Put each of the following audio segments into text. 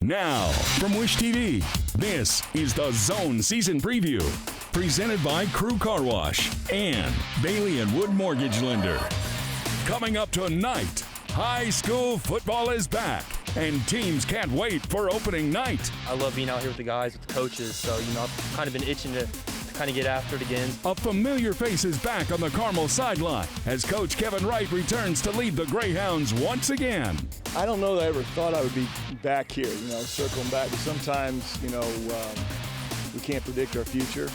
Now, from Wish TV, this is the Zone Season Preview, presented by Crew Car Wash and Bailey & Wood Mortgage Lender. Coming up tonight, high school football is back, and teams can't wait for opening night. I love being out here with the guys, with the coaches, so, I've kind of been itching to kind of get after it again. A familiar face is back on the Carmel sideline as Coach Kevin Wright returns to lead the Greyhounds once again. I don't know that I ever thought I would be back here, circling back. But sometimes, we can't predict our future.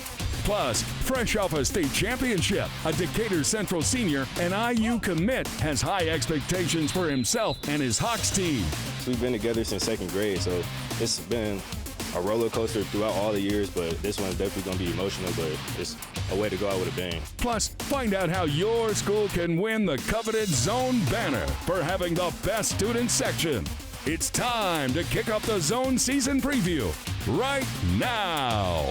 Plus, fresh off a state championship, a Decatur Central senior and IU commit has high expectations for himself and his Hawks team. We've been together since second grade, so it's been a roller coaster throughout all the years, but this one's definitely going to be emotional, but it's a way to go out with a bang. Plus, find out how your school can win the coveted Zone banner for having the best student section. It's time to kick off the Zone Season Preview right now.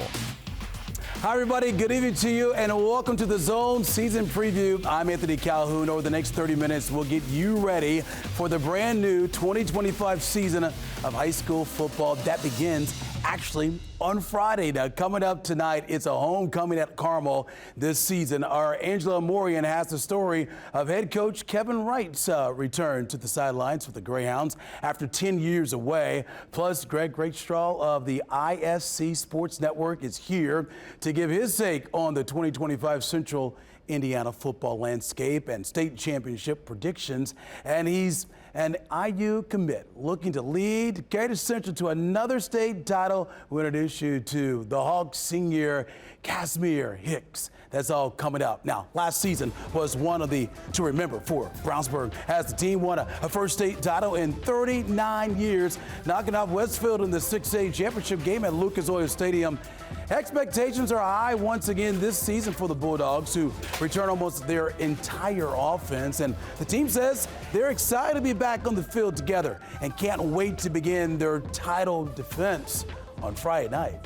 Hi, everybody. Good evening to you, and welcome to the Zone Season Preview. I'm Anthony Calhoun. Over the next 30 minutes, we'll get you ready for the brand new 2025 season of high school football that begins actually on Friday. Now, coming up tonight, it's a homecoming at Carmel this season. Our Angela Morian has the story of head coach Kevin Wright's return to the sidelines for the Greyhounds after 10 years away. Plus, Greg Rakestraw of the ISC Sports Network is here to give his take on the 2025 Central Indiana football landscape and state championship predictions. And he's an IU commit looking to lead Decatur Central to another state title. We'll introduce you to the Hawks senior Casimir Hicks. That's all coming up. Now, last season was one of the to remember for Brownsburg as the team won a first state title in 39 years, knocking off Westfield in the 6A championship game at Lucas Oil Stadium. Expectations are high once again this season for the Bulldogs, who return almost their entire offense. And the team says they're excited to be back on the field together and can't wait to begin their title defense on Friday night.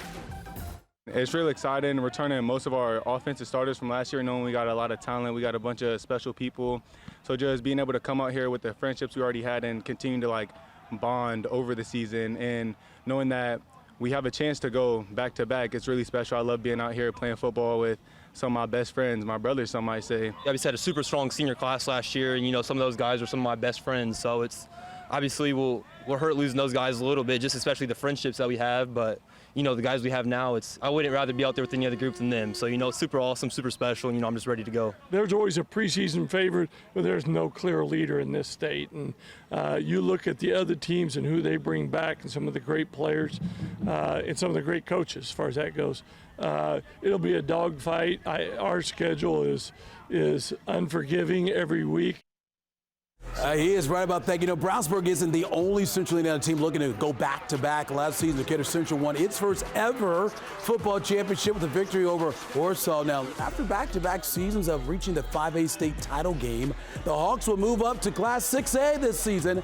It's really exciting returning most of our offensive starters from last year, knowing we got a lot of talent. We got a bunch of special people. So just being able to come out here with the friendships we already had and continue to bond over the season and knowing that we have a chance to go back to back. It's really special. I love being out here playing football with some of my best friends, my brothers, some might say. We had a super strong senior class last year, and some of those guys are some of my best friends. So it's obviously we'll hurt losing those guys a little bit, just especially the friendships that we have. But the guys we have now, I wouldn't rather be out there with any other group than them. So it's super awesome, super special, and I'm just ready to go. There's always a preseason favorite, but there's no clear leader in this state. And you look at the other teams and who they bring back, and some of the great players, and some of the great coaches as far as that goes. It'll be a dogfight. Our schedule is unforgiving every week. He is right about that. Brownsburg isn't the only Central Indiana team looking to go back-to-back. Last season, Decatur Central won its first ever football championship with a victory over Warsaw. Now, after back-to-back seasons of reaching the 5A state title game, the Hawks will move up to Class 6A this season.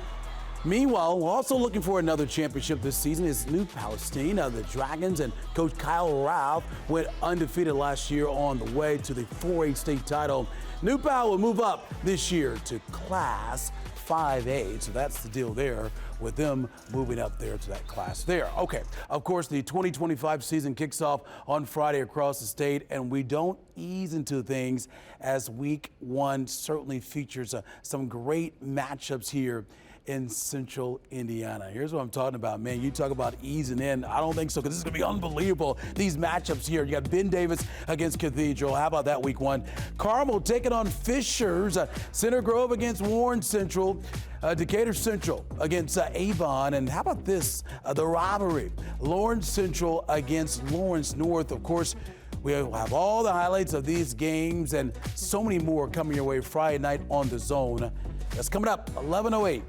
Meanwhile, we're also looking for another championship this season is New Palestine. The Dragons and Coach Kyle Ralph went undefeated last year on the way to the 4A state title. New Pal will move up this year to Class 5A. So that's the deal there with them moving up there to that class there. Okay, of course, the 2025 season kicks off on Friday across the state, and we don't ease into things as week one certainly features some great matchups here in Central Indiana. Here's what I'm talking about, man. You talk about easing in. I don't think so, because this is going to be unbelievable. These matchups here. You got Ben Davis against Cathedral. How about that week one? Carmel taking on Fishers. Center Grove against Warren Central. Decatur Central against Avon. And how about this? The rivalry. Lawrence Central against Lawrence North. Of course, we'll have all the highlights of these games and so many more coming your way Friday night on The Zone. That's coming up 11:08.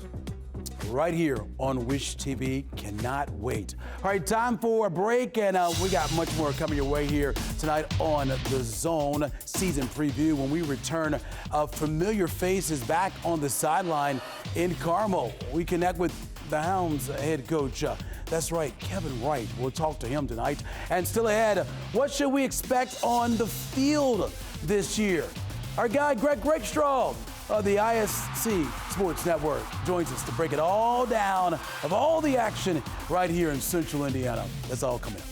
Right here on Wish TV. Cannot wait. All right, time for a break, and we got much more coming your way here tonight on The Zone Season Preview. When we return, familiar faces back on the sideline in Carmel. We connect with the Hounds head coach. That's right, Kevin Wright. We'll talk to him tonight. And still ahead, what should we expect on the field this year? Our guy, Greg Rakestraw, of the ISC Sports Network, joins us to break it all down of all the action right here in Central Indiana. That's all coming up.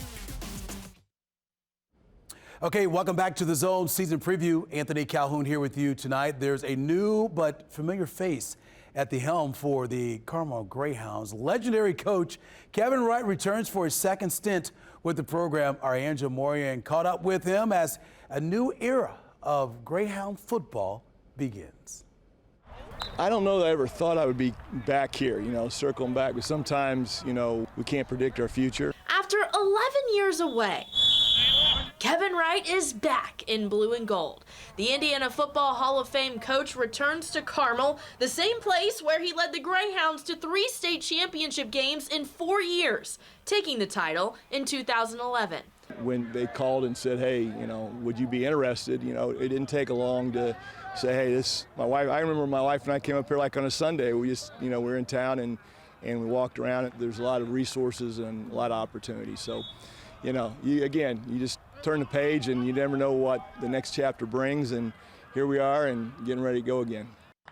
Okay, welcome back to the Zone Season Preview. Anthony Calhoun here with you tonight. There's a new but familiar face at the helm for the Carmel Greyhounds. Legendary coach Kevin Wright returns for his second stint with the program. Our Angela Morian caught up with him as a new era of Greyhound football begins. I don't know that I ever thought I would be back here, circling back, but sometimes, we can't predict our future. After 11 years away, Kevin Wright is back in blue and gold. The Indiana Football Hall of Fame coach returns to Carmel, the same place where he led the Greyhounds to 3 state championship games in 4 years, taking the title in 2011. When they called and said, hey, would you be interested? It didn't take long to say, hey, my wife. I remember my wife and I came up here like on a Sunday. We just, we were in town and we walked around. There's a lot of resources and a lot of opportunities. So, you just turn the page and you never know what the next chapter brings. And here we are and getting ready to go again.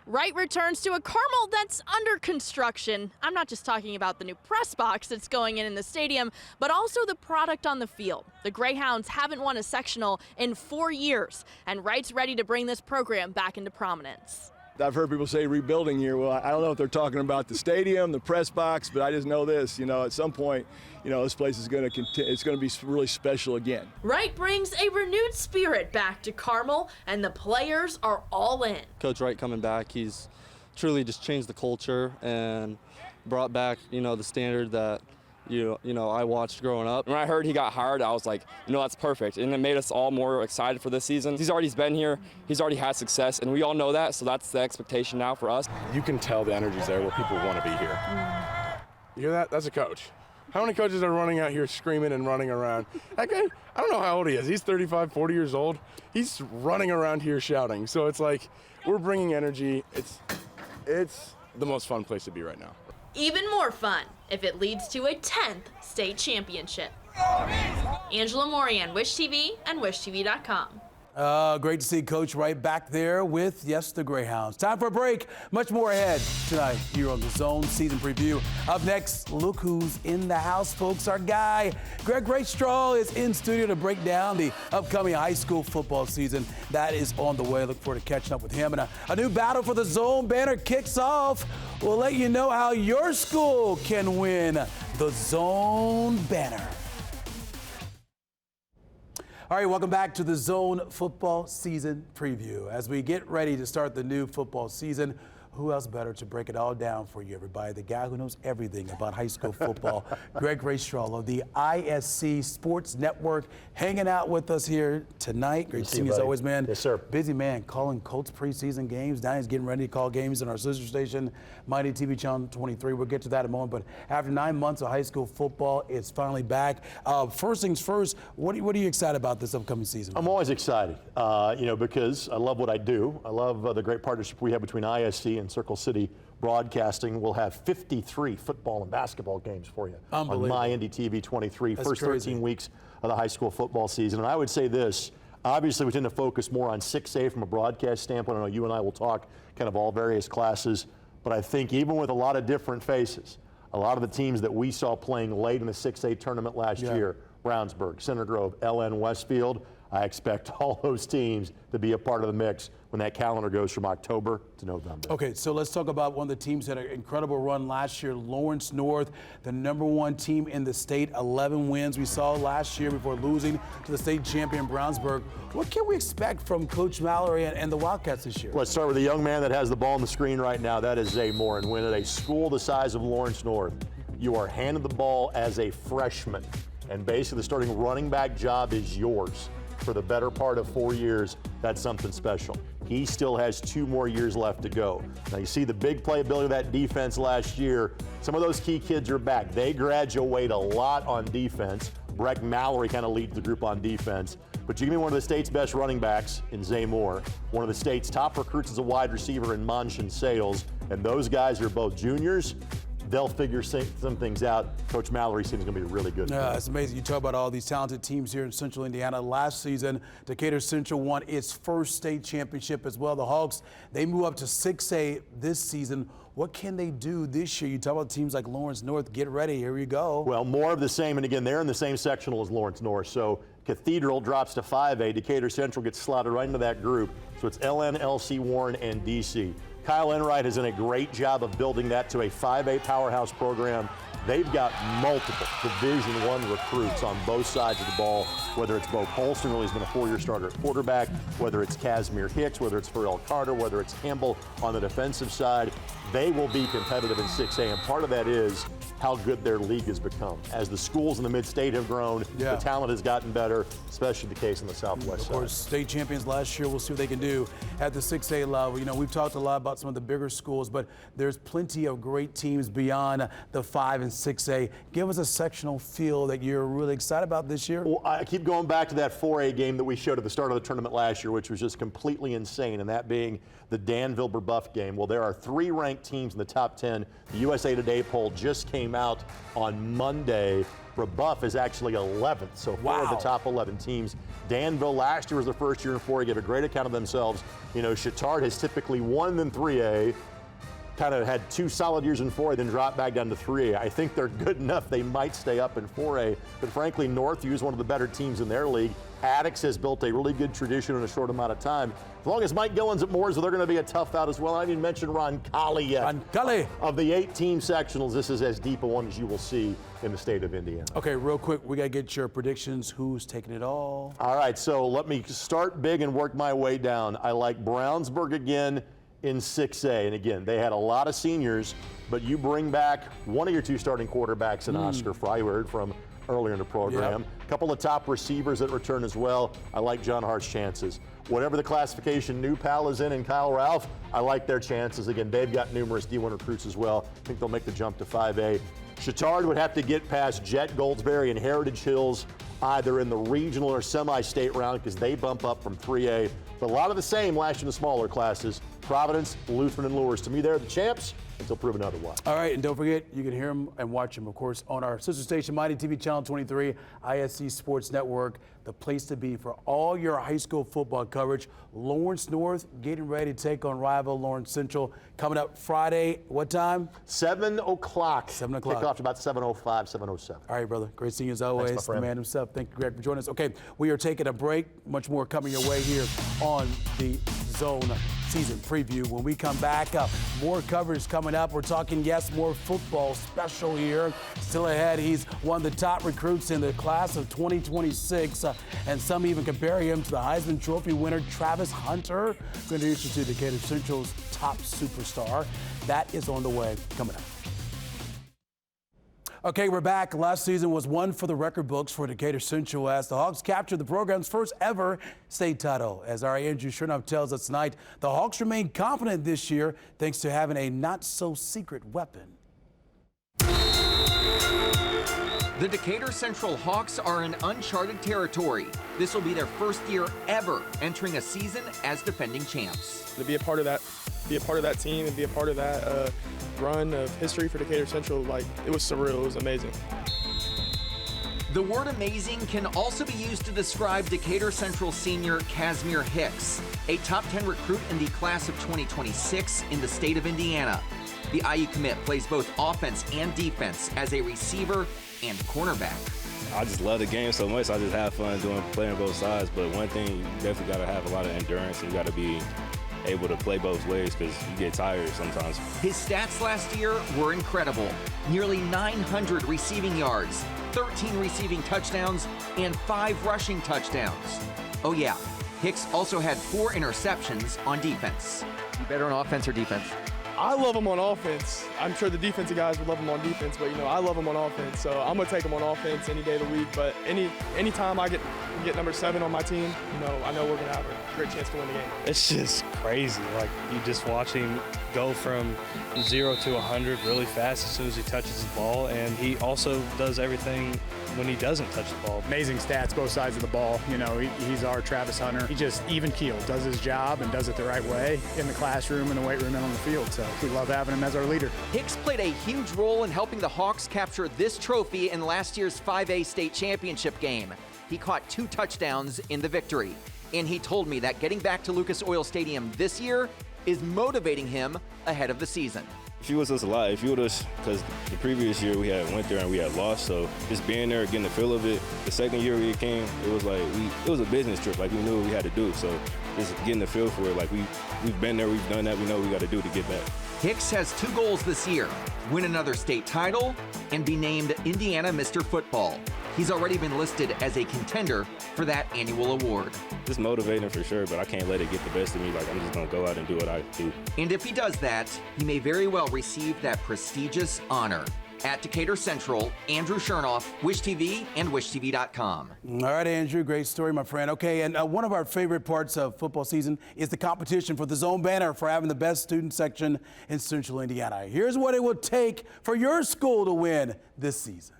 Wright returns to a Carmel that's under construction. I'm not just talking about the new press box that's going in the stadium, but also the product on the field. The Greyhounds haven't won a sectional in 4 years, and Wright's ready to bring this program back into prominence. I've heard people say rebuilding year. Well, I don't know if they're talking about the stadium, the press box, but I just know this, at some point, this place is going to be really special again. Wright brings a renewed spirit back to Carmel, and the players are all in. Coach Wright coming back, he's truly just changed the culture and brought back, the standard that I watched growing up. When I heard he got hired, I was like, that's perfect. And it made us all more excited for this season. He's already been here, he's already had success, and we all know that, so that's the expectation now for us. You can tell the energy's there where people want to be here. You hear that? That's a coach. How many coaches are running out here screaming and running around? That guy, I don't know how old he is. He's 35, 40 years old. He's running around here shouting. So it's like, we're bringing energy. It's the most fun place to be right now. Even more fun if it leads to a 10th state championship. Angela Morian, Wish TV and WishTV.com. Great to see Coach Wright back there with, yes, the Greyhounds. Time for a break. Much more ahead tonight here on the Zone Season Preview. Up next, look who's in the house, folks. Our guy, Rakestraw, is in studio to break down the upcoming high school football season. That is on the way. Look forward to catching up with him. And a new battle for the Zone banner kicks off. We'll let you know how your school can win the Zone banner. All right, welcome back to the Zone Football Season Preview. As we get ready to start the new football season, who else better to break it all down for you, everybody? The guy who knows everything about high school football, Rakestraw of the ISC Sports Network, hanging out with us here tonight. Great to see you as always, man. Yes, sir. Busy man, calling Colts preseason games. Now he's getting ready to call games on our sister station, Mighty TV Channel 23. We'll get to that in a moment. But after 9 months of high school football, it's finally back. First things first, what are you excited about this upcoming season? I'm always excited, because I love what I do. I love the great partnership we have between ISC and Circle City Broadcasting. We'll have 53 football and basketball games for you on My Indy TV 23. That's first crazy. 13 weeks of the high school football season. And I would say this, obviously we tend to focus more on 6A from a broadcast standpoint. I know you and I will talk kind of all various classes, but I think even with a lot of different faces, a lot of the teams that we saw playing late in the 6A tournament last year, Brownsburg, Center Grove, LN Westfield, I expect all those teams to be a part of the mix when that calendar goes from October to November. Okay, so let's talk about one of the teams that had an incredible run last year, Lawrence North, the #1 team in the state, 11 wins we saw last year before losing to the state champion Brownsburg. What can we expect from Coach Mallory and the Wildcats this year? Let's start with the young man that has the ball on the screen right now. That is Zay Moore. And when at a school the size of Lawrence North, you are handed the ball as a freshman, and basically the starting running back job is yours for the better part of 4 years. That's something special. He still has 2 more years left to go. Now you see the big playability of that defense last year. Some of those key kids are back. They graduate a lot on defense. Breck Mallory kind of leads the group on defense. But you give me one of the state's best running backs in Zay Moore, one of the state's top recruits as a wide receiver in Manchin Sales, and those guys are both juniors. they'll figure some things out. Coach Mallory's team is going to be really good. Yeah, it's amazing. You talk about all these talented teams here in Central Indiana. Last season, Decatur Central won its first state championship as well. The Hawks, they move up to 6A this season. What can they do this year? You talk about teams like Lawrence North. Get ready. Here we go. Well, more of the same. And again, they're in the same sectional as Lawrence North. So Cathedral drops to 5A. Decatur Central gets slotted right into that group. So it's LN, LC Warren, and DC. Kyle Enright has done a great job of building that to a 5A powerhouse program. They've got multiple Division I recruits on both sides of the ball, whether it's Bo Polston, who's been a 4-year starter at quarterback, whether it's Casimir Hicks, whether it's Pharrell Carter, whether it's Campbell on the defensive side. They will be competitive in 6A, and part of that is how good their league has become. As the schools in the mid-state have grown, the talent has gotten better, especially the case in the Southwest side. Of course, state champions last year. We'll see what they can do at the 6A level. You know, we've talked a lot about some of the bigger schools, but there's plenty of great teams beyond the 5 and 6A. Give us a sectional feel that you're really excited about this year. Well, I keep going back to that 4A game that we showed at the start of the tournament last year, which was just completely insane, and that being the Danville-Brebeuf game. Well, there are 3 ranked teams in the top 10. The USA Today poll just came out on Monday. Brebeuf is actually 11th, so 4 of the top 11 teams. Danville last year was their first year in 4A, gave a great account of themselves. You know, Chittard has typically won in 3A, kind of had 2 solid years in 4A, then dropped back down to 3A. I think they're good enough. They might stay up in 4A, but frankly, Northview is one of the better teams in their league. Attucks has built a really good tradition in a short amount of time. As long as Mike Gillen's at Mooresville, they're going to be a tough out as well. I didn't mention Roncalli yet. Roncalli. Of the 8-team sectionals, this is as deep a one as you will see in the state of Indiana. Okay, real quick, we got to get your predictions. Who's taking it all? All right, so let me start big and work my way down. I like Brownsburg again in 6A. And again, they had a lot of seniors, but you bring back one of your 2 starting quarterbacks in Oscar Fry, we heard from earlier in the program. A couple of top receivers that return as well. I like John Hart's chances. Whatever the classification New Pal is in Kyle Ralph, I like their chances. Again, they've got numerous D1 recruits as well. I think they'll make the jump to 5A. Chittard would have to get past Jet Goldsberry and Heritage Hills either in the regional or semi-state round because they bump up from 3A. But a lot of the same last year in the smaller classes. Providence, Lutheran, and Lures. To me, they're the champs until proven otherwise. All right, and don't forget, you can hear them and watch them, of course, on our sister station, Mighty TV Channel 23, ISC Sports Network, the place to be for all your high school football coverage. Lawrence North getting ready to take on rival Lawrence Central. Coming up Friday, what time? 7 o'clock. 7 o'clock. Kickoff about 7:05, 7:07. All right, brother. Great seeing you as always. Thanks, my friend. The man himself. Thank you, Greg, for joining us. Okay, we are taking a break. Much more coming your way here on the Zone Season Preview. When we come back up, more coverage coming up. We're talking, yes, more football special here. Still ahead, he's one of the top recruits in the class of 2026, and some even compare him to the Heisman Trophy winner, Travis Hunter. We're going to introduce you to Decatur Central's top superstar. That is on the way. Coming up. Okay, we're back. Last season was one for the record books for Decatur Central as the Hawks captured the program's first ever state title. As our Andrew Chernoff tells us tonight, the Hawks remain confident this year thanks to having a not-so-secret weapon. The Decatur Central Hawks are in uncharted territory. This will be their first year ever entering a season as defending champs. To be a part of that team and be a part of that run of history for Decatur Central, like, it was surreal. It was amazing. The word amazing can also be used to describe Decatur Central senior Casimir Hicks, a top 10 recruit in the class of 2026 in the state of Indiana. The IU commit plays both offense and defense as a receiver and cornerback. I just love the game so much. I just have fun playing both sides. But one thing, you definitely got to have a lot of endurance. And you got to be able to play both ways because you get tired sometimes. His stats last year were incredible. Nearly 900 receiving yards, 13 receiving touchdowns, and 5 rushing touchdowns. Oh yeah, Hicks also had 4 interceptions on defense. You better on offense or defense? I love him on offense. I'm sure the defensive guys would love him on defense, but, you know, I love him on offense. So I'm going to take him on offense any day of the week. But any time I get number 7 on my team, you know, I know we're going to have a great chance to win the game. It's just crazy. Like, you just watch him go from 0 to 100 really fast as soon as he touches the ball. And he also does everything when he doesn't touch the ball. Amazing stats, both sides of the ball. You know, he's our Travis Hunter. He just even-keeled, does his job and does it the right way in the classroom, in the weight room, and on the field. So we love having him as our leader. Hicks played a huge role in helping the Hawks capture this trophy in last year's 5A state championship game. He caught 2 touchdowns in the victory. And he told me that getting back to Lucas Oil Stadium this year is motivating him ahead of the season. Fuels us a lot. It fueled us because the previous year we had went there and we had lost. So just being there, getting the feel of it. The second year we came, it was like it was a business trip. Like we knew what we had to do. So just getting the feel for it. Like we've been there, we've done that. We know what we got to do to get back. Hicks has 2 goals this year: win another state title and be named Indiana Mr. Football. He's already been listed as a contender for that annual award. Just motivating for sure, but I can't let it get the best of me. Like, I'm just going to go out and do what I do. And if he does that, he may very well receive that prestigious honor. At Decatur Central, Andrew Chernoff, Wish TV, and WishTV.com. All right, Andrew, great story, my friend. Okay, and one of our favorite parts of football season is the competition for the Zone banner for having the best student section in Central Indiana. Here's what it will take for your school to win this season.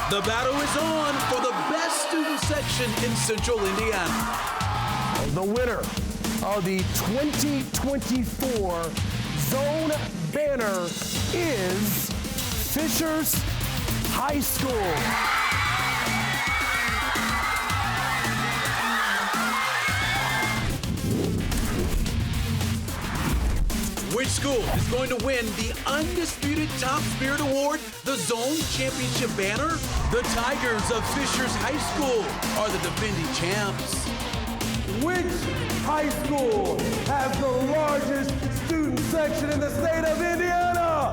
The battle is on for the best student section in Central Indiana. The winner of the 2024 Zone banner is Fishers High School. Which school is going to win the undisputed Top Spirit Award, the Zone Championship banner? The Tigers of Fishers High School are the defending champs. Which high school has the largest student section in the state of Indiana?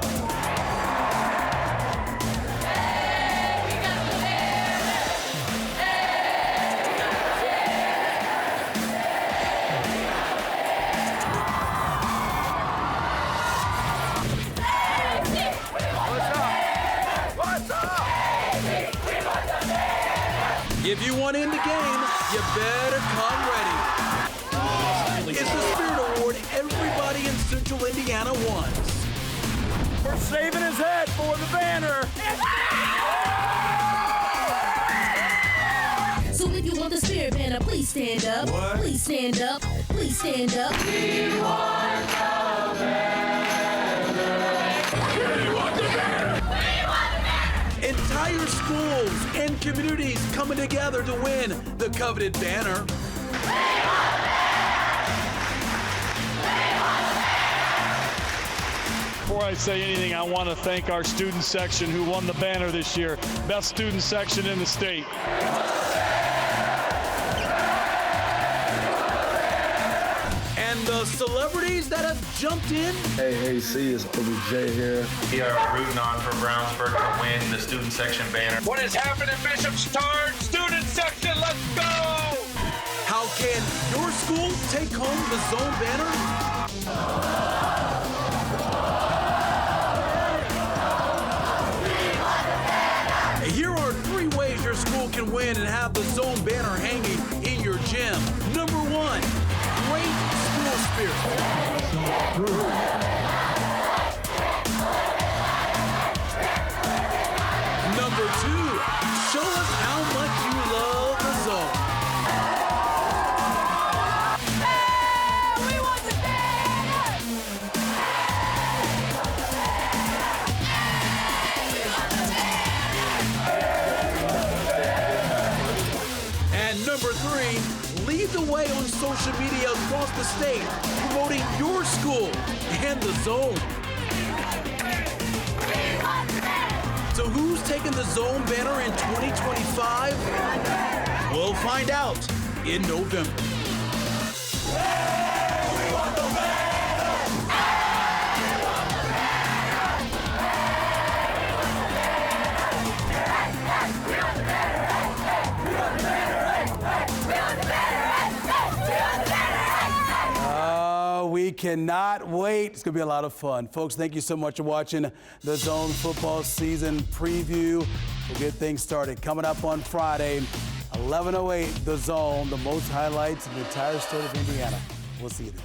If you want in the game, you better come ready. It's the Spirit Award everybody in Central Indiana wants. We're saving his head for the banner. So if you want the Spirit banner, please stand up. What? Please stand up. Please stand up. We want the banner. We want the banner. We want the banner. Entire schools and communities coming together to win the coveted banner. Before I say anything, I want to thank our student section who won the banner this year. Best student section in the state. And the celebrities that have jumped in. Hey, AC, it's OBJ here. We are rooting on for Brownsburg to win the student section banner. What is happening, Bishop's Turn? Student section, let's go! How can your school take home the Zone banner? Here are 3 ways your school can win and have the Zone banner hanging in your gym. Number 1, great school spirit. Number 2, show us how much you love the Zone. And number 3, lead the way on social media across the state, promoting your school and the Zone. So who's taking the Zone banner in 2025? We'll find out in November. We cannot wait. It's going to be a lot of fun. Folks, thank you so much for watching the Zone football season preview. We'll get things started. Coming up on Friday, 11:08, the Zone, the most highlights in the entire state of Indiana. We'll see you then.